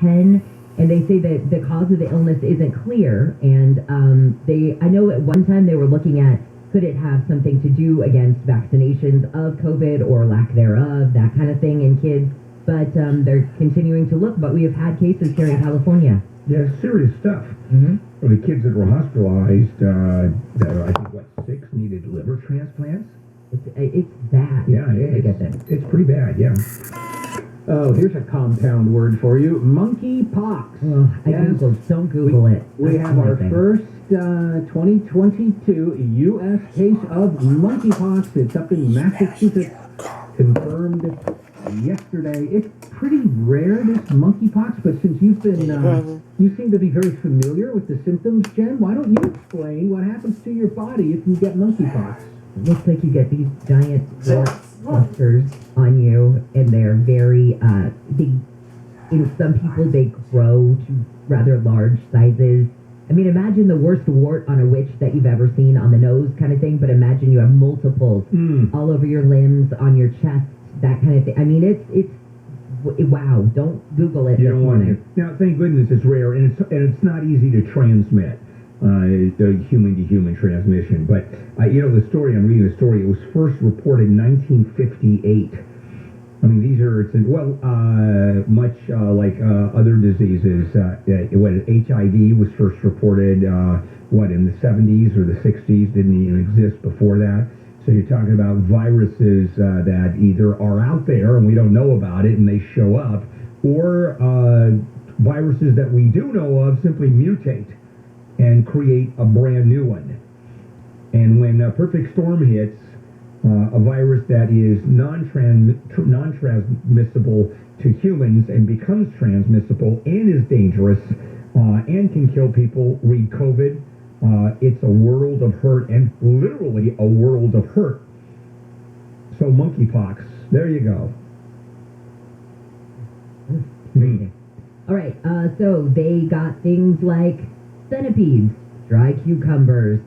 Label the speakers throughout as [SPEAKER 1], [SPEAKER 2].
[SPEAKER 1] 10, and they say that the cause of the illness isn't clear. And I know at one time they were looking at, could it have something to do against vaccinations of COVID or lack thereof, that kind of thing in kids. But they're continuing to look. But we have had cases here in California.
[SPEAKER 2] Yeah, serious stuff.
[SPEAKER 1] Mm-hmm.
[SPEAKER 2] For the kids that were hospitalized, that are, I think, 6 needed liver transplants?
[SPEAKER 1] It's bad.
[SPEAKER 2] Yeah, it's pretty bad, yeah.
[SPEAKER 3] Oh, here's a compound word for you. Monkeypox.
[SPEAKER 1] Oh, don't Google it.
[SPEAKER 3] We have our first 2022 U.S. case of monkeypox. It's up in Massachusetts. Confirmed yesterday. It's pretty rare, this monkeypox, but since you've been, you seem to be very familiar with the symptoms, Jen, why don't you explain what happens to your body if you get monkeypox?
[SPEAKER 1] It looks like you get these giant clusters on you, and they're very big. In some people, they grow to rather large sizes. I mean, imagine the worst wart on a witch that you've ever seen on the nose kind of thing, but imagine you have multiples all over your limbs, on your chest, that kind of thing. I mean, it's wow. Don't Google it.
[SPEAKER 2] You don't want to. Now, thank goodness it's rare, and it's not easy to transmit. The human-to-human transmission. But, the story, I'm reading the story, it was first reported in 1958. I mean, much like other diseases, HIV was first reported, in the 70s or the 60s, didn't even exist before that. So you're talking about viruses that either are out there and we don't know about it and they show up, or viruses that we do know of simply mutate and create a brand new one. And when a perfect storm hits, a virus that is non-transmissible to humans and becomes transmissible and is dangerous and can kill people, read COVID, it's a world of hurt, and literally a world of hurt. So monkeypox, there you go.
[SPEAKER 1] All right, so they got things like centipedes, dry cucumbers.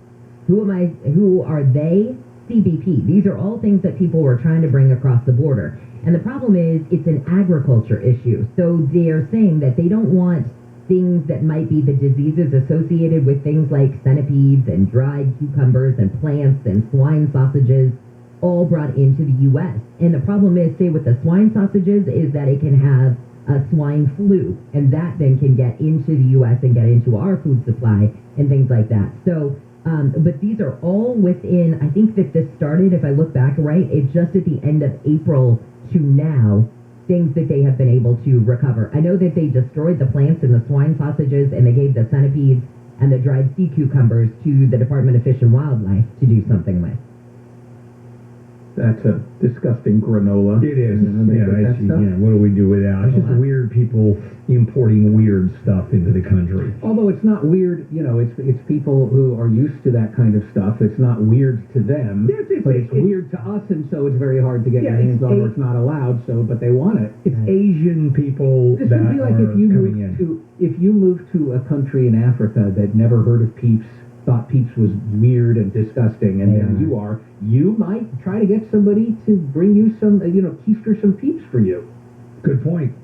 [SPEAKER 1] Who are they? CBP. These are all things that people were trying to bring across the border. And the problem is it's an agriculture issue. So they're saying that they don't want things that might be the diseases associated with things like centipedes and dried cucumbers and plants and swine sausages all brought into the U.S. And the problem is, say, with the swine sausages is that it can have a swine flu, and that then can get into the U.S. and get into our food supply and things like that. So, but these are all within, I think that this started, if I look back right, it's just at the end of April to now, things that they have been able to recover. I know that they destroyed the plants in the swine sausages, and they gave the centipedes and the dried sea cucumbers to the Department of Fish and Wildlife to do something with.
[SPEAKER 3] That's a disgusting granola.
[SPEAKER 2] It is. What do we do with that? It's just weird people importing weird stuff into the country.
[SPEAKER 3] Although it's not weird, it's people who are used to that kind of stuff. It's not weird to them, but it's weird to us, and so it's very hard to get your hands on, or it's not allowed. So, but they want it.
[SPEAKER 2] It's Asian people
[SPEAKER 3] this
[SPEAKER 2] that
[SPEAKER 3] would be like
[SPEAKER 2] are coming in.
[SPEAKER 3] If you moved to a country in Africa that never heard of Peeps, thought Peeps was weird and disgusting, and there you might try to get somebody to bring you some, keister some Peeps for you.
[SPEAKER 2] Good point.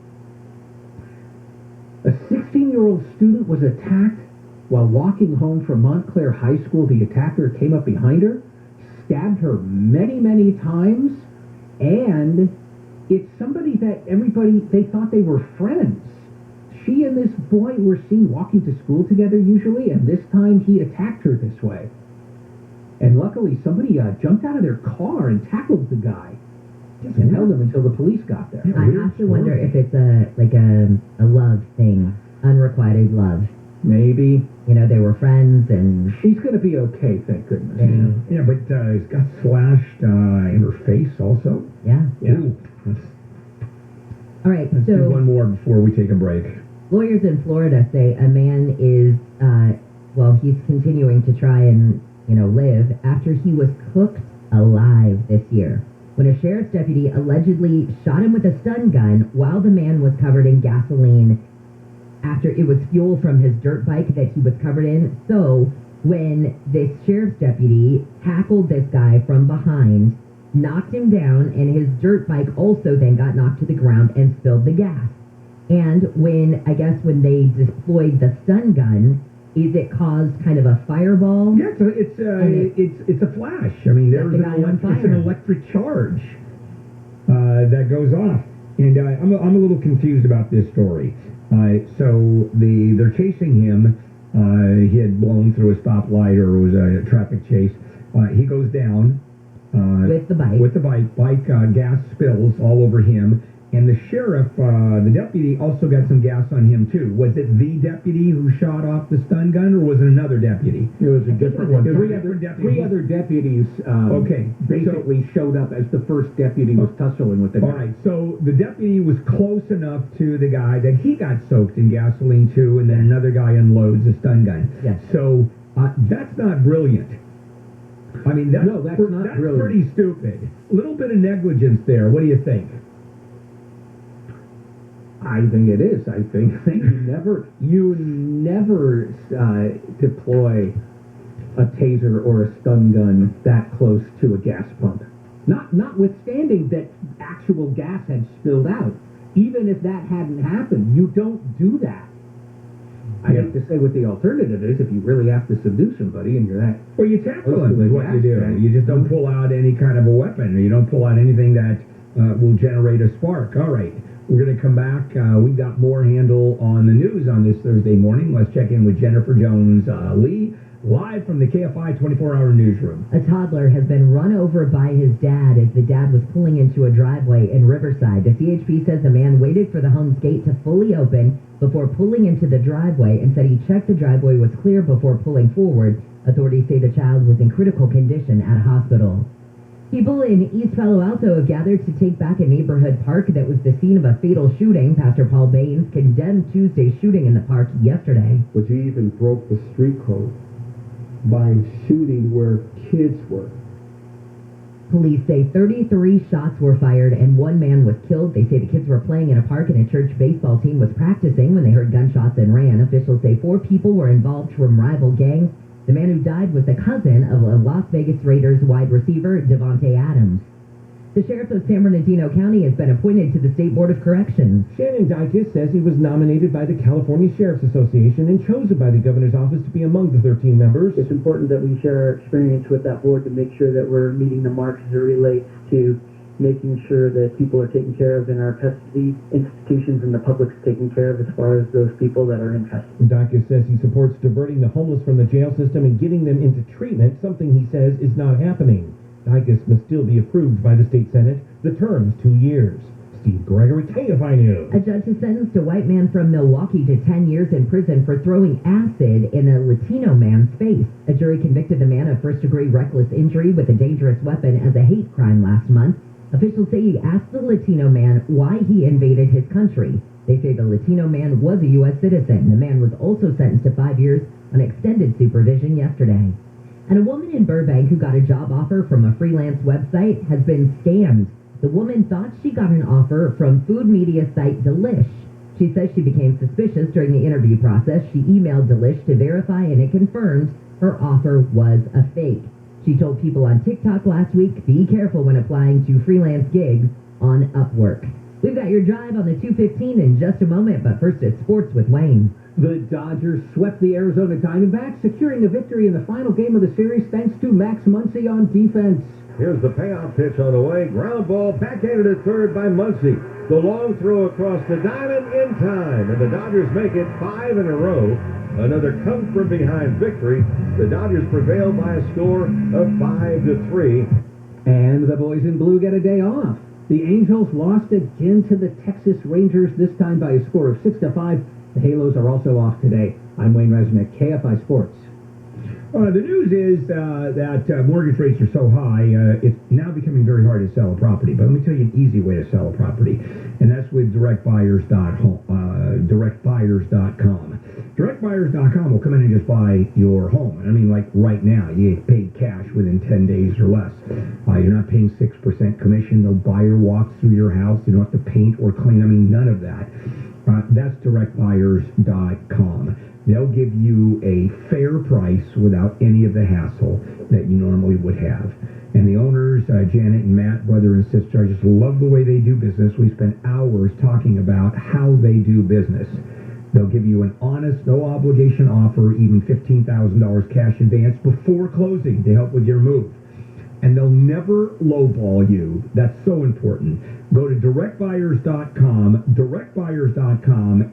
[SPEAKER 3] A 16-year-old student was attacked while walking home from Montclair High School. The attacker came up behind her, stabbed her many, many times, and it's somebody that they thought they were friends. She and this boy were seen walking to school together usually, and this time he attacked her this way. And luckily somebody jumped out of their car and tackled the guy and held him until the police got there.
[SPEAKER 1] I have to wonder if it's a love thing, unrequited love.
[SPEAKER 3] Maybe.
[SPEAKER 1] They were friends, and
[SPEAKER 3] she's going to be okay, thank goodness.
[SPEAKER 2] Yeah, but it's got slashed in her face also.
[SPEAKER 1] Yeah.
[SPEAKER 2] Ooh.
[SPEAKER 1] All right,
[SPEAKER 2] let's do one more before we take a break.
[SPEAKER 1] Lawyers in Florida say a man is, he's continuing to try and, live after he was cooked alive this year, when a sheriff's deputy allegedly shot him with a stun gun while the man was covered in gasoline after it was fuel from his dirt bike that he was covered in. So when this sheriff's deputy tackled this guy from behind, knocked him down, and his dirt bike also then got knocked to the ground and spilled the gas. And when they deployed the stun gun, is it caused kind of a fireball?
[SPEAKER 2] Yeah, it's a flash. I mean,
[SPEAKER 1] Set the guy on
[SPEAKER 2] it's an
[SPEAKER 1] fire.
[SPEAKER 2] electric charge that goes off. And I'm a little confused about this story. So they're chasing him. He had blown through a stoplight, or it was a traffic chase. He goes down
[SPEAKER 1] With the bike.
[SPEAKER 2] With the bike, gas spills all over him. And the sheriff, the deputy, also got some gas on him, too. Was it the deputy who shot off the stun gun, or was it another deputy?
[SPEAKER 3] It was a different one. Three
[SPEAKER 2] deputies.
[SPEAKER 3] other deputies basically showed up as the first deputy was tussling with the guy.
[SPEAKER 2] All right, so the deputy was close enough to the guy that he got soaked in gasoline, too, and then another guy unloads a stun gun.
[SPEAKER 1] Yes.
[SPEAKER 2] So that's not brilliant. I mean, that's
[SPEAKER 3] not brilliant.
[SPEAKER 2] Pretty stupid. A little bit of negligence there. What do you think?
[SPEAKER 3] I think it is. I think you never deploy a taser or a stun gun that close to a gas pump. Notwithstanding that actual gas had spilled out. Even if that hadn't happened, you don't do that. I hate to say what the alternative is if you really have to subdue somebody and you're that.
[SPEAKER 2] Well, you tackle them is what you do. You just don't pull out any kind of a weapon, or you don't pull out anything that will generate a spark. All right. We're going to come back. We've got more handle on the news on this Thursday morning. Let's check in with Jennifer Jones-Lee, live from the KFI 24-hour newsroom.
[SPEAKER 1] A toddler has been run over by his dad as the dad was pulling into a driveway in Riverside. The CHP says the man waited for the home's gate to fully open before pulling into the driveway and said he checked the driveway was clear before pulling forward. Authorities say the child was in critical condition at a hospital. People in East Palo Alto have gathered to take back a neighborhood park that was the scene of a fatal shooting. Pastor Paul Baines condemned Tuesday's shooting in the park yesterday.
[SPEAKER 4] But you even broke the street code by shooting where kids were.
[SPEAKER 1] Police say 33 shots were fired and one man was killed. They say the kids were playing in a park and a church baseball team was practicing when they heard gunshots and ran. Officials say 4 people were involved from rival gangs. The man who died was the cousin of a Las Vegas Raiders wide receiver, Devontae Adams. The sheriff of San Bernardino County has been appointed to the State Board of Corrections.
[SPEAKER 5] Shannon Dykes says he was nominated by the California Sheriff's Association and chosen by the governor's office to be among the 13 members.
[SPEAKER 6] It's important that we share our experience with that board to make sure that we're meeting the marks as it relates to making sure that people are taken care of in our custody institutions and the public's taken care of as far as those people that are in custody.
[SPEAKER 5] Dykes says he supports diverting the homeless from the jail system and getting them into treatment, something he says is not happening. Dykes must still be approved by the state senate. The term is 2 years. Steve Gregory, KFI News.
[SPEAKER 1] A judge has sentenced a white man from Milwaukee to 10 years in prison for throwing acid in a Latino man's face. A jury convicted the man of first-degree reckless injury with a dangerous weapon as a hate crime last month. Officials say he asked the Latino man why he invaded his country. They say the Latino man was a U.S. citizen. The man was also sentenced to 5 years on extended supervision yesterday. And a woman in Burbank who got a job offer from a freelance website has been scammed. The woman thought she got an offer from food media site Delish. She says she became suspicious during the interview process. She emailed Delish to verify, and it confirmed her offer was a fake. She told people on TikTok last week, be careful when applying to freelance gigs on Upwork. We've got your drive on the 215 in just a moment, but first it's sports with Wayne.
[SPEAKER 3] The Dodgers swept the Arizona Diamondbacks, securing a victory in the final game of the series thanks to Max Muncy on defense.
[SPEAKER 7] Here's the payoff pitch on the way. Ground ball backhanded at third by Muncy. The long throw across the diamond in time, and the Dodgers make it 5 in a row. Another come from behind victory. The Dodgers prevail by a score of 5-3.
[SPEAKER 3] And the boys in blue get a day off. The Angels lost again to the Texas Rangers, this time by a score of 6-5. The Halos are also off today. I'm Wayne Resnick, KFI Sports.
[SPEAKER 2] The news is that mortgage rates are so high, it's now becoming very hard to sell a property. But let me tell you an easy way to sell a property, and that's with directbuyers.com. Directbuyers.com will come in and just buy your home. I mean, like right now, you get paid cash within 10 days or less. You're not paying 6% commission. No buyer walks through your house. You don't have to paint or clean. I mean, none of that. That's directbuyers.com. They'll give you a fair price without any of the hassle that you normally would have. And the owners, Janet and Matt, brother and sister, I just love the way they do business. We spent hours talking about how they do business. They'll give you an honest, no-obligation offer, even $15,000 cash advance before closing to help with your move. And they'll never lowball you. That's so important. Go to directbuyers.com,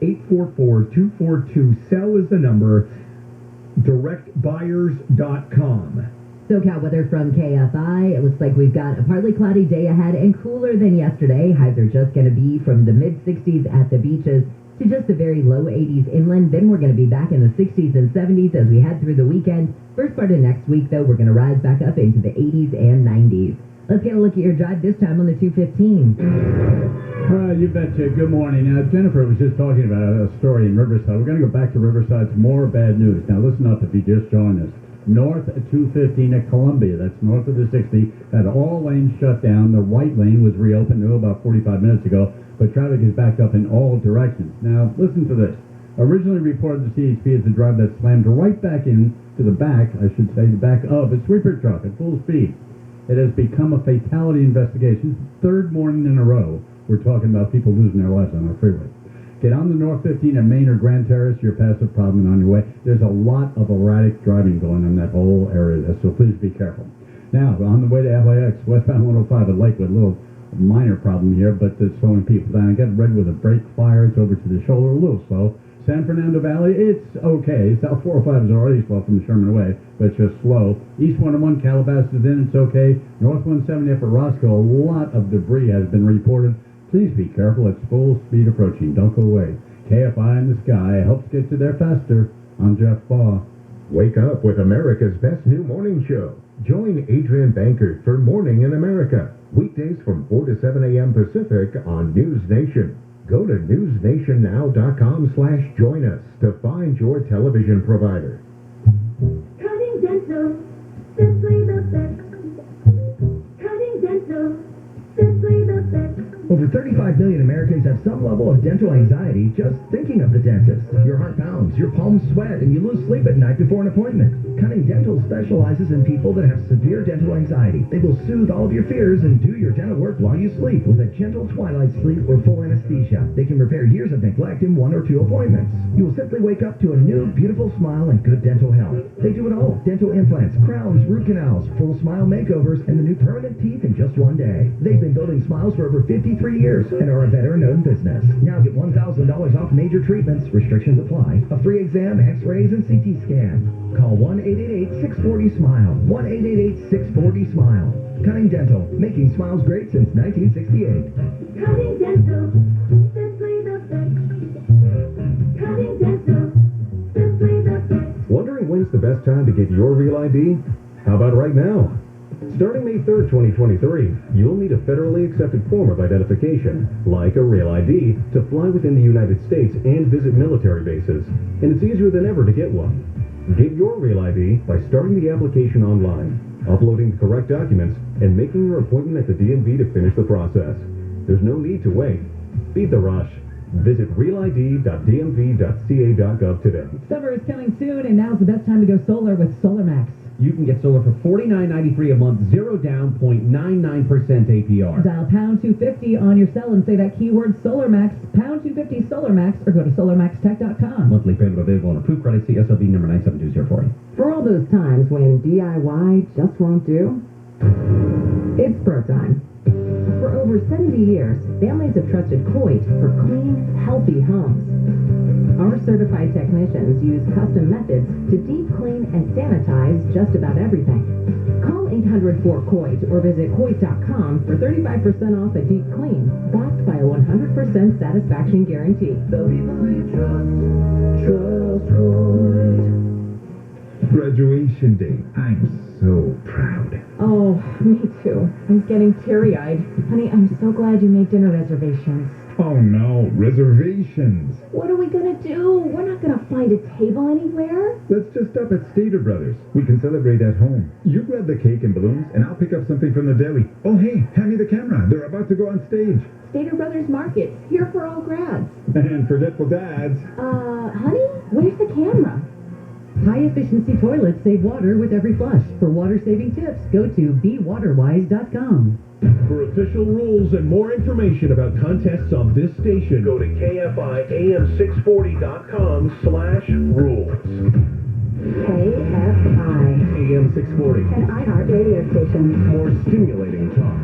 [SPEAKER 2] 844-242-SELL is the number, directbuyers.com.
[SPEAKER 1] SoCal weather from KFI. It looks like we've got a partly cloudy day ahead and cooler than yesterday. Highs are just going to be from the mid-60s at the beaches to just the very low 80s inland. Then we're going to be back in the 60s and 70s as we head through the weekend. First part of next week, though, we're going to rise back up into the 80s and 90s. Let's get a look at your drive this time on the 215.
[SPEAKER 8] You betcha. Good morning. Jennifer was just talking about a story in Riverside. We're going to go back to Riverside. Some more bad news. Now, listen up if you just joined us. North 215 at Columbia, that's north of the 60, had all lanes shut down. The right lane was reopened about 45 minutes ago, but traffic is backed up in all directions. Now, listen to this. Originally reported to CHP as a driver that slammed right back into the back, I should say, the back of a sweeper truck at full speed. It has become a fatality investigation. Third morning in a row, we're talking about people losing their lives on our freeway. Get on the North 15 at Main or Grand Terrace, you're past the problem and on your way. There's a lot of erratic driving going on in that whole area, so please be careful. Now, on the way to LAX, westbound 105 at Lakewood, a little minor problem here, but it's slowing people down. Get red with a brake fire, it's over to the shoulder, a little slow. San Fernando Valley, it's okay. South 405 is already slow from Sherman Way, but it's just slow. East 101, Calabasas is in, it's okay. North 170 up at Roscoe, a lot of debris has been reported. Please be careful. It's full speed approaching. Don't go away. KFI in the sky helps get you there faster. I'm Jeff Baugh.
[SPEAKER 7] Wake up with America's best new morning show. Join Adrian Bankert for Morning in America. Weekdays from 4 to 7 a.m. Pacific on News Nation. Go to newsnationnow.com/join us to find your television provider.
[SPEAKER 9] Cutting dental, simply the best. Cutting dental, simply the best.
[SPEAKER 10] Over 35 million Americans have some level of dental anxiety just thinking of the dentist. Your heart pounds, your palms sweat, and you lose sleep at night before an appointment. Cunning Dental specializes in people that have severe dental anxiety. They will soothe all of your fears and do your dental work while you sleep with a gentle twilight sleep or full anesthesia. They can repair years of neglect in 1 or 2 appointments. You will simply wake up to a new, beautiful smile and good dental health. They do it all. Dental implants, crowns, root canals, full smile makeovers, and the new permanent teeth in just 1 day. They've been building smiles for over 53 years and are a veteran-owned business. Now get $1,000 off major treatments. Restrictions apply. A free exam, x-rays, and CT scan. Call 1-888-640-SMILE. 1-888-640-SMILE. Cunning Dental, making smiles great since 1968.
[SPEAKER 9] Cutting Dental, simply the best. Cutting Dental, simply the best.
[SPEAKER 7] Wondering when's the best time to get your Real ID? How about right now? Starting May 3rd, 2023, you'll need a federally accepted form of identification, like a Real ID, to fly within the United States and visit military bases. And it's easier than ever to get one. Get your Real ID by starting the application online, uploading the correct documents, and making your appointment at the DMV to finish the process. There's no need to wait. Beat the rush. Visit realid.dmv.ca.gov today.
[SPEAKER 11] Summer is coming soon, and now's the best time to go solar with SolarMax.
[SPEAKER 3] You can get solar for $49.93 a month, 0 down, 0.99% APR.
[SPEAKER 11] Dial pound 250 on your cell and say that keyword SolarMax, pound 250 SolarMax, or go to solarmaxtech.com.
[SPEAKER 3] Monthly payment available on approved credit. CSLB number 97240.
[SPEAKER 12] For all those times when DIY just won't do, it's Pro Time. For over 70 years, families have trusted Coit for clean, healthy homes. Our certified technicians use custom methods to deep clean and sanitize just about everything. Call 800-4COIT or visit Coit.com for 35% off a deep clean, backed by a 100% satisfaction guarantee. The people you trust Coit.
[SPEAKER 2] Graduation day. I'm so proud.
[SPEAKER 13] Oh, me too. I'm getting teary-eyed. Honey, I'm so glad you made dinner reservations.
[SPEAKER 2] Oh no, reservations.
[SPEAKER 13] What are we gonna do? We're not gonna find a table anywhere.
[SPEAKER 2] Let's just stop at Stater Brothers. We can celebrate at home. You grab the cake and balloons, and I'll pick up something from the deli. Oh hey, hand me the camera. They're about to go on stage.
[SPEAKER 13] Stater Brothers Market, here for all grads.
[SPEAKER 2] And forgetful dads.
[SPEAKER 13] Honey, where's the camera?
[SPEAKER 11] High-efficiency toilets save water with every flush. For water-saving tips, go to bewaterwise.com.
[SPEAKER 5] For official rules and more information about contests on this station, go to KFIAM640.com/rules.
[SPEAKER 9] KFI,
[SPEAKER 5] AM 640.
[SPEAKER 9] an iHeart radio station.
[SPEAKER 5] More stimulating talk.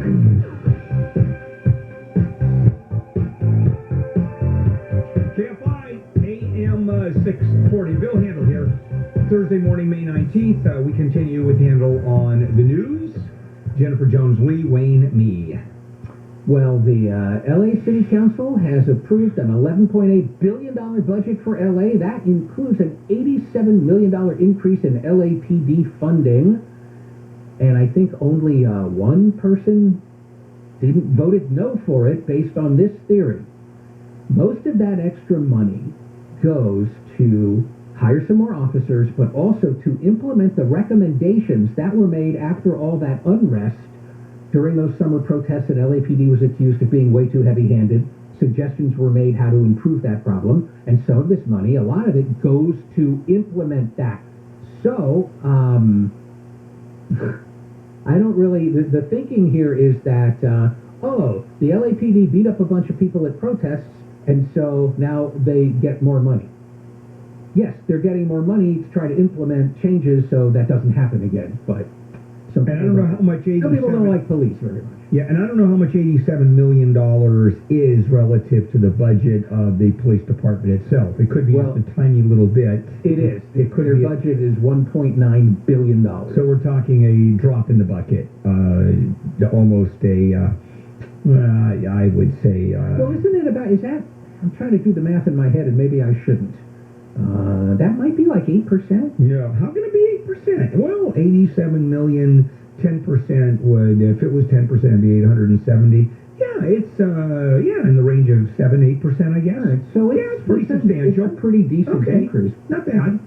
[SPEAKER 2] KFI AM 640. Bill Handel here. Thursday morning, May 19th. We continue with Handel on the news. Jennifer Jones-Lee, Wayne Me.
[SPEAKER 3] Well, the LA City Council has approved an $11.8 billion budget for LA. That includes an $87 million increase in LAPD funding. And I think only one person voted no for it based on this theory. Most of that extra money goes to hire some more officers, but also to implement the recommendations that were made after all that unrest during those summer protests that LAPD was accused of being way too heavy-handed. Suggestions were made how to improve that problem, and some of this money, a lot of it, goes to implement that. So, I don't really, the thinking here is that, the LAPD beat up a bunch of people at protests, and so now they get more money. Yes, they're getting more money to try to implement changes so that doesn't happen again, but some
[SPEAKER 2] And I don't know how much
[SPEAKER 3] some people don't like police very much.
[SPEAKER 2] Yeah, and I don't know how much $87 million is relative to the budget of the police department itself. It could be just a tiny little bit.
[SPEAKER 3] It is.
[SPEAKER 2] It could
[SPEAKER 3] Their
[SPEAKER 2] be
[SPEAKER 3] budget is $1.9 billion.
[SPEAKER 2] So we're talking a drop in the bucket. Almost a, I would say...
[SPEAKER 3] well, isn't it about, I'm trying to do the math in my head, and maybe I shouldn't. That might be like 8%.
[SPEAKER 2] Yeah, how can it be 8%? Well, 87 million, 10% would, if it was 10%, it'd be 870. Yeah, it's, in the range of 7-8%, I guess.
[SPEAKER 3] So
[SPEAKER 2] it's pretty substantial.
[SPEAKER 3] It's a pretty decent increase.
[SPEAKER 2] Not bad.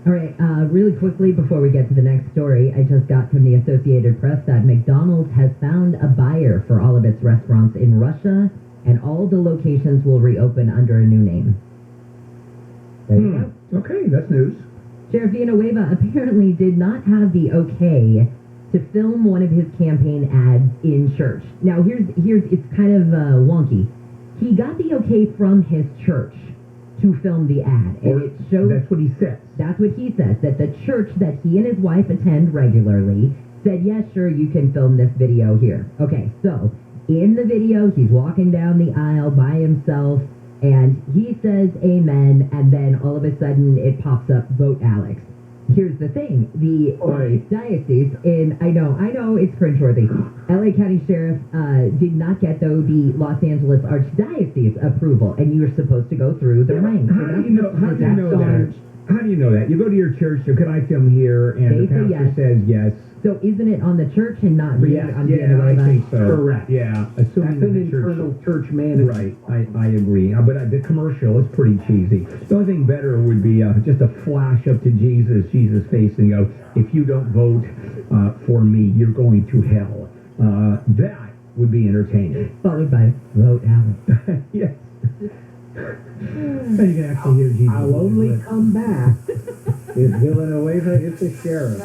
[SPEAKER 1] All right, really quickly before we get to the next story, I just got from the Associated Press that McDonald's has found a buyer for all of its restaurants in Russia, and all the locations will reopen under a new name. There you go.
[SPEAKER 2] Okay, that's news.
[SPEAKER 1] Sheriff Villanueva apparently did not have the okay to film one of his campaign ads in church. Now, here's it's kind of wonky. He got the okay from his church to film the ad, and it shows...
[SPEAKER 2] That's what he says.
[SPEAKER 1] That's what he says, that the church that he and his wife attend regularly said, yes, sure, you can film this video here. Okay, so, in the video, he's walking down the aisle by himself, and he says amen, and then all of a sudden it pops up, vote Alex. Here's the thing, the diocese in, I know, it's cringeworthy. LA County Sheriff did not get, though, the Los Angeles Archdiocese approval, and you're supposed to go through the ranks.
[SPEAKER 2] How do you know that? How do you know that? You go to your church, so could I film here? And the pastor says yes.
[SPEAKER 1] So isn't it on the church and not really on the
[SPEAKER 2] I think so.
[SPEAKER 3] Correct.
[SPEAKER 2] Yeah, assuming
[SPEAKER 3] that's an
[SPEAKER 2] the
[SPEAKER 3] internal church management.
[SPEAKER 2] Right, I agree. But the commercial is pretty cheesy. The only thing better would be just a flash up to Jesus' face, and go, if you don't vote for me, you're going to hell. That would be entertaining.
[SPEAKER 1] Followed by vote Alex.
[SPEAKER 2] Yes. So you can actually hear Jesus.
[SPEAKER 3] I'll only come back if Villanueva is the sheriff.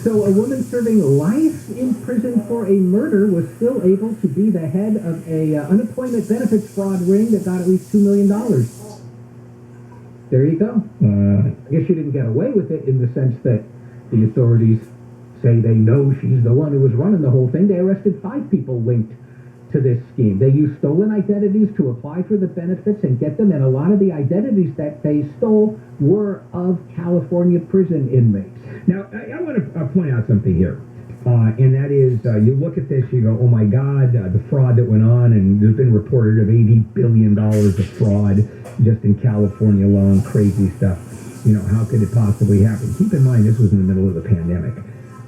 [SPEAKER 3] So a woman serving life in prison for a murder was still able to be the head of a unemployment benefits fraud ring that got at least $2 million. There you go. I guess she didn't get away with it in the sense that the authorities say they know she's the one who was running the whole thing. They arrested 5 people linked to this scheme. They used stolen identities to apply for the benefits and get them, and a lot of the identities that they stole were of California prison inmates.
[SPEAKER 2] Now, I want to point out something here, and that is, you look at this, you go, oh my God, the fraud that went on, and there's been reported of $80 billion of fraud just in California alone, crazy stuff. How could it possibly happen? Keep in mind, this was in the middle of the pandemic,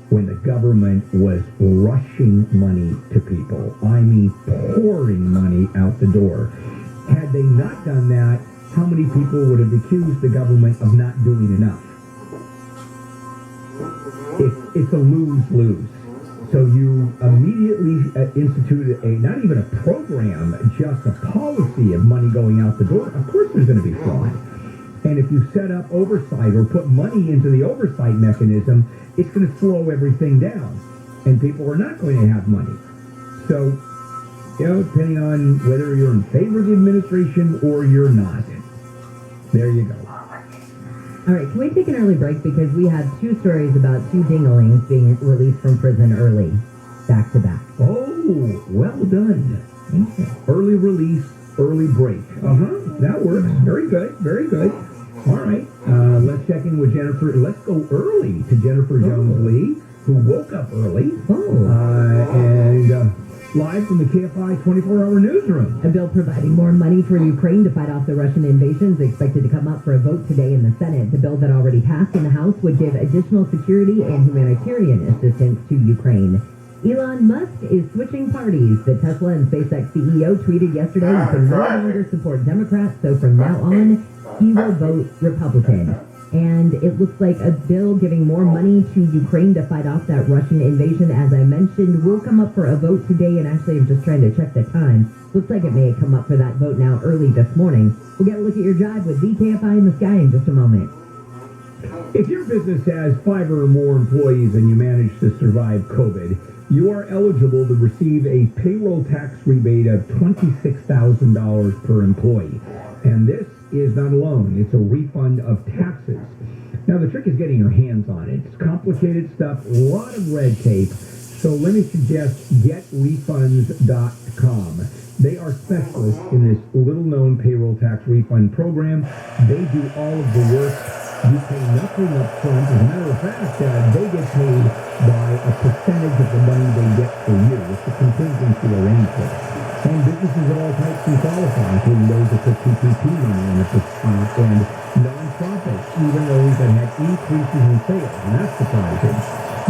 [SPEAKER 2] when the government was rushing money to people. I mean, pouring money out the door. Had they not done that, how many people would have accused the government of not doing enough? It's a lose-lose. So you immediately instituted not even a program, just a policy of money going out the door. Of course there's going to be fraud. And if you set up oversight or put money into the oversight mechanism, it's going to slow everything down. And people are not going to have money. So, depending on whether you're in favor of the administration or you're not. There you go.
[SPEAKER 1] All right, can we take an early break? Because we have two stories about two dinglings being released from prison early, back to back.
[SPEAKER 2] Oh, well done.
[SPEAKER 1] Thank you.
[SPEAKER 2] Early release, early break. That works. Very good. Very good. All right. Let's check in with Jennifer. Let's go early to Jennifer Jones-Lee, who woke up early. And live from the KFI 24-hour newsroom.
[SPEAKER 1] A bill providing more money for Ukraine to fight off the Russian invasion is expected to come up for a vote today in the Senate. The bill that already passed in the House would give additional security and humanitarian assistance to Ukraine. Elon Musk is switching parties. The Tesla and SpaceX CEO tweeted yesterday he can no longer support Democrats, so from now on, he will vote Republican. And it looks like a bill giving more money to Ukraine to fight off that Russian invasion, as I mentioned, will come up for a vote today. And actually, I'm just trying to check the time. Looks like it may come up for that vote now early this morning. We'll get a look at your drive with the KFI in the sky in just a moment.
[SPEAKER 2] If your business has 5 or more employees and you manage to survive COVID, you are eligible to receive a payroll tax rebate of $26,000 per employee. And this is not a loan. It's a refund of taxes. Now, the trick is getting your hands on it. It's complicated stuff, a lot of red tape. So let me suggest GetRefunds.com. They are specialists in this little-known payroll tax refund program. They do all of the work. You pay nothing up front. As a matter of fact, they get paid by a percentage of the money they get for you. It's a contingency arrangement. And businesses of all types can qualify, including those that put PPP money in at the spot, and nonprofits, even those that had increases in sales, and that's surprising.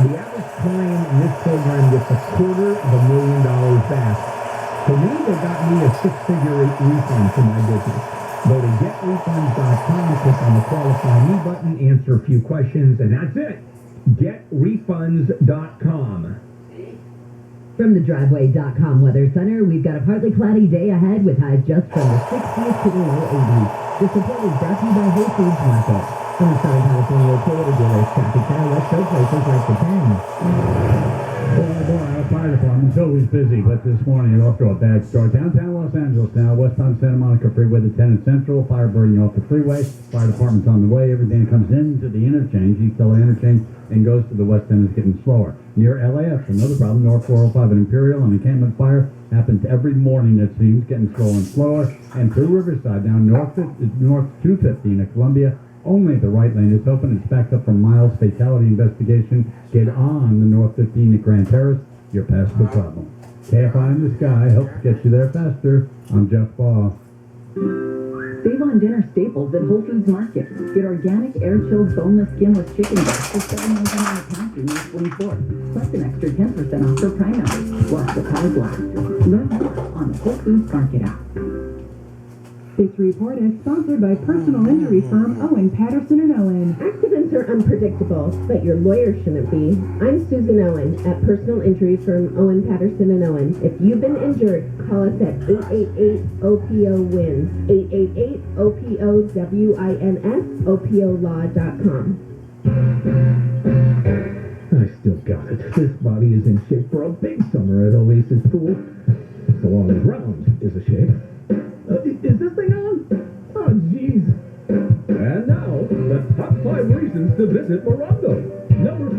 [SPEAKER 2] The average client in this program gets $250,000 back. For me, they got me a 6-figure refund for my business. Go to GetRefunds.com, click on the Qualify Me button, answer a few questions, and that's it. GetRefunds.com.
[SPEAKER 1] From the Driveway.com Weather Center, we've got a partly cloudy day ahead with highs just from the 60s to the low 80s. This report is brought to you by Whole Foods Market. From the Southern California Toyota dealers traffic center, let's show places like the 10.
[SPEAKER 8] Boy, our fire department's always busy, but this morning you're off to a bad start. Downtown Los Angeles now, westbound Santa Monica Freeway to 10 and Central, fire burning off the freeway. Fire department's on the way. Everything that comes into the interchange, East LA interchange, and goes to the west end is getting slower. Near LAX, another problem, North 405 and Imperial, an encampment fire happens every morning, it seems, getting slower and slower. And through Riverside, down North 215 at Columbia, only the right lane is open. It's backed up from Miles. Fatality investigation. Get on the North 15 at Grand Terrace. You're past the problem. KFI in the sky helps get you there faster. I'm Jeff Baugh.
[SPEAKER 12] Save on dinner staples at Whole Foods Market. Get organic, air-chilled, boneless, skinless chicken breast for $7.99 a pound through May 24th. Plus an extra 10% off for Prime members. Watch the cars last. Learn more on the Whole Foods Market app.
[SPEAKER 9] This report is sponsored by personal injury firm Owen, Patterson & Owen.
[SPEAKER 14] Accidents are unpredictable, but your lawyer shouldn't be. I'm Susan Owen at personal injury firm Owen, Patterson & Owen. If you've been injured, call us at 888-OPO-WINS, 888-OPO-WINS, OPOlaw.com.
[SPEAKER 2] I still got it. This body is in shape for a big summer at Oasis Pool. So long as round is a shape. Is this thing on? Oh, jeez. And now, the top 5 reasons to visit Morongo. Number 5.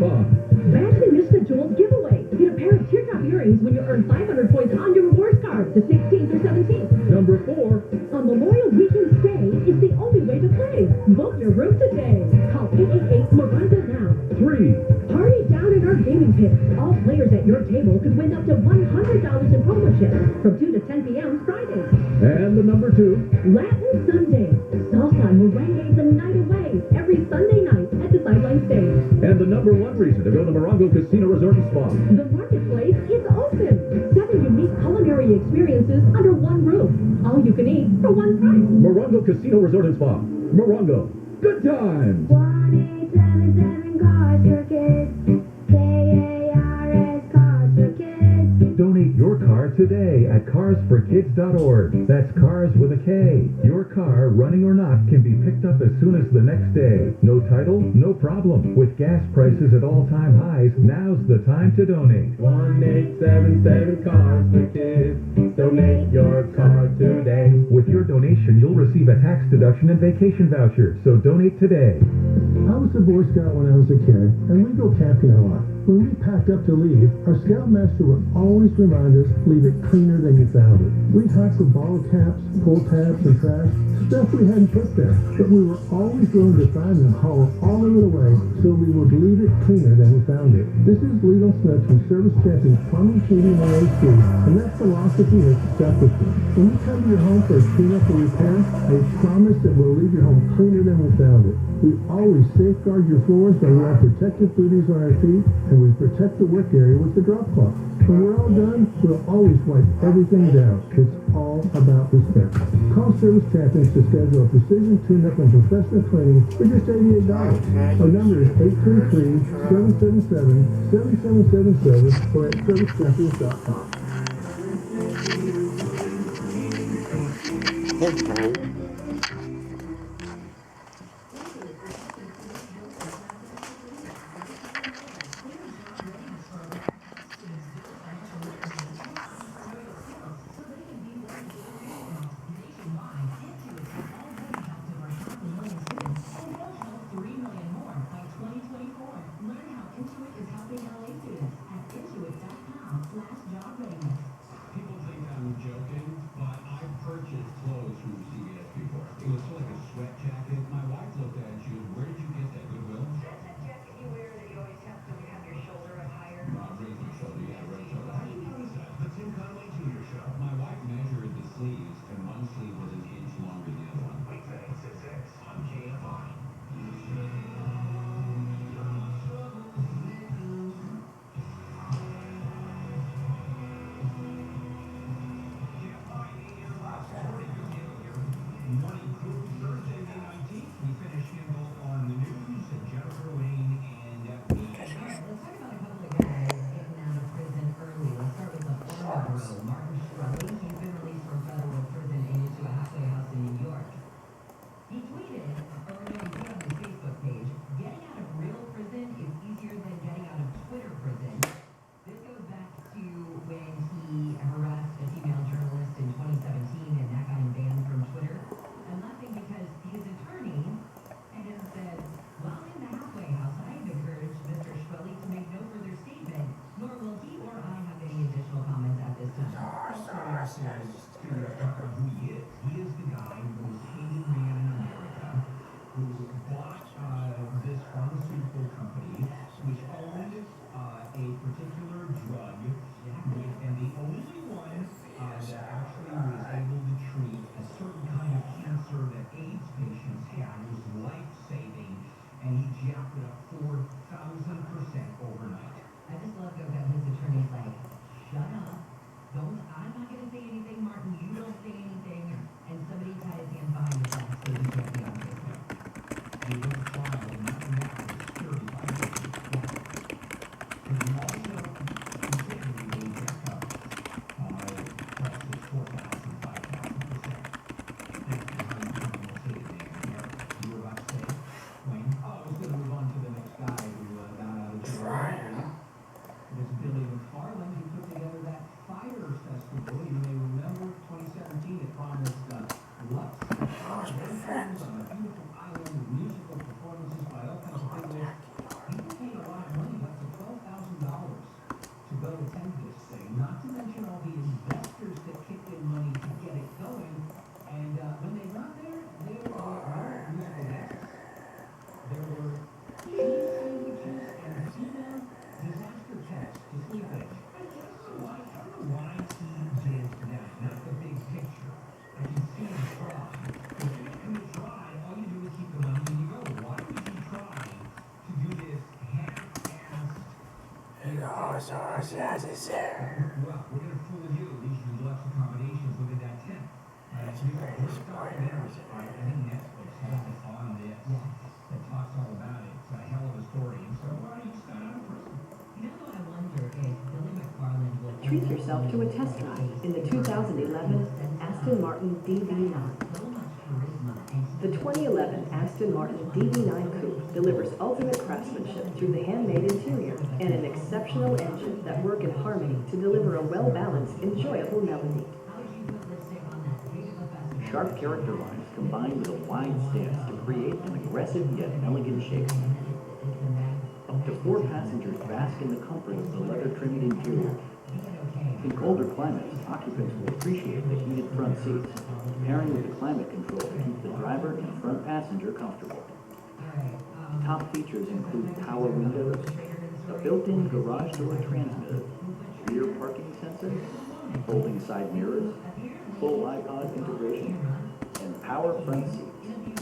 [SPEAKER 15] Badly missed the Jules giveaway. Get a pair of teardrop earrings when you earn 500 points on your rewards card the 16th or 17th.
[SPEAKER 2] Number 4.
[SPEAKER 15] A Memorial Weekend stay is the only way to play. Book your room today. Call 888-MORONGO now.
[SPEAKER 2] 3.
[SPEAKER 15] Party down in our gaming pit. All players at your table could win up to $100 in promo chips from 2 to 10 p.m. Friday.
[SPEAKER 2] And the number 2.
[SPEAKER 15] Latin Sunday. Salsa and merengue the night away. Every Sunday night at the Sideline Stage.
[SPEAKER 7] And the number 1 reason to go to Morongo Casino Resort and Spa.
[SPEAKER 15] The marketplace is open. 7 unique culinary experiences under one roof. All you can eat for one price.
[SPEAKER 7] Morongo Casino Resort and Spa. Morongo. Good times.
[SPEAKER 16] 1-877 Cards for Kids. KARS Cards for Kids.
[SPEAKER 10] Donate your car to
[SPEAKER 7] today at carsforkids.org. That's cars with a K. Your car, running or not, can be picked up as soon as the next day. No title? No problem. With gas prices at all-time highs, now's the time to donate.
[SPEAKER 4] 1877 Cars for Kids. Donate your car today.
[SPEAKER 7] With your donation, you'll receive a tax deduction and vacation voucher, so donate today.
[SPEAKER 17] I was a Boy Scout when I was a kid, and we go camping a lot. When we packed up to leave, our scoutmaster would always remind us, leave it cleaner than you found it. We'd hike for bottle caps, pull tabs, and trash, stuff we hadn't put there. But we were always willing to find and haul all of it away, so we would leave it cleaner than we found it. This is Legal Smith from Service Champions Plumbing, Heating, and AC, and that philosophy has stuck with me. When we come to your home for a cleanup or repair, I promise that we'll leave your home cleaner than we found it. We always safeguard your floors by wearing protective booties on our feet, and we protect the work area with the drop cloth. When we're all done, we'll always wipe everything down. It's all about respect. Call Service Champions to schedule a precision tune-up and professional cleaning for just $88. Our number is 833-777-7777 or at servicechampions.com.
[SPEAKER 18] treat yourself to a test drive in the 2011 Aston Martin DB9. The 2011 Aston Martin DB9 Coupe delivers ultimate craftsmanship through the handmade interior and an exceptional engine that work in harmony to deliver a well-balanced, enjoyable melody.
[SPEAKER 19] Sharp character lines combined with a wide stance to create an aggressive yet elegant shape. Up to 4 passengers bask in the comfort of the leather-trimmed interior. In colder climates, occupants will appreciate the heated front seats, pairing with the climate control to keep the driver and front passenger comfortable. Top features include power windows, a built-in garage door transmitter, rear parking sensors, folding side mirrors, full iPod integration, and power front seats.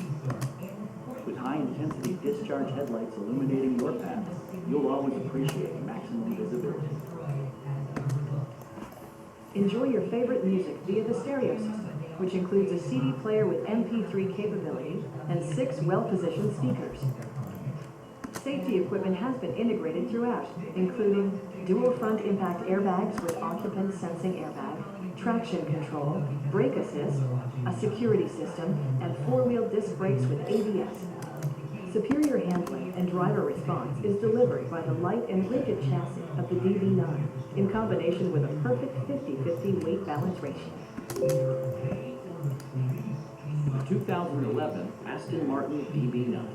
[SPEAKER 19] With high-intensity discharge headlights illuminating your path, you'll always appreciate maximum visibility.
[SPEAKER 18] Enjoy your favorite music via the stereo system, which includes a CD player with MP3 capability and 6 well-positioned speakers. Safety equipment has been integrated throughout, including dual front impact airbags with occupant sensing airbag, traction control, brake assist, a security system, and 4-wheel disc brakes with ABS. Superior handling and driver response is delivered by the light and rigid chassis of the DB9 in combination with a perfect 50-50 weight balance ratio.
[SPEAKER 19] The 2011 Aston Martin DB9.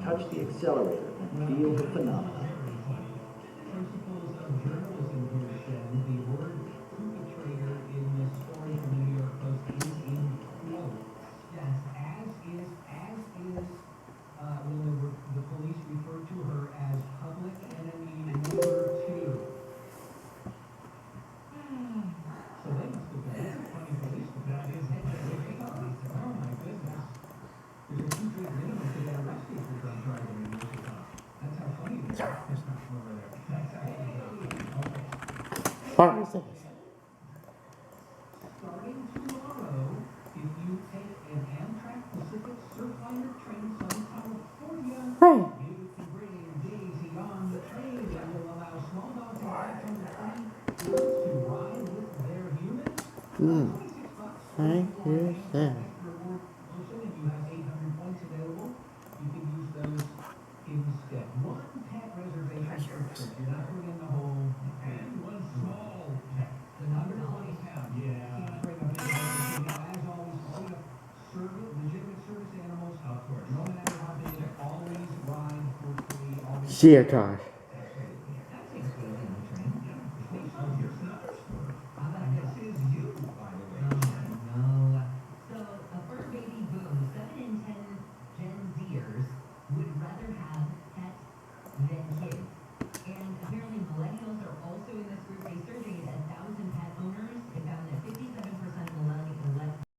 [SPEAKER 19] Touch the accelerator and feel the phenomenon.
[SPEAKER 20] The police referred to her as public enemy number 2. So they must have been a funny police department. Oh my goodness. There's a 2-3 minimum to get arrested for drunk driving in this car. That's how funny they are. It's not over there. That's how starting tomorrow, if you take an Amtrak Pacific Surfliner train from California, you can bring Daisy on the train that will allow small dogs and cats on the train to ride with their humans.
[SPEAKER 21] I hear that.
[SPEAKER 20] If you have 800 points available, you can use those instead. One pet reservation per trip. You're not bringing the whole, and one small pet. Under 20 pounds. Yeah. Can't bring a big one. As always, legitimate service animals, of course. No matter how big, always ride for free.
[SPEAKER 21] Share, Tosh.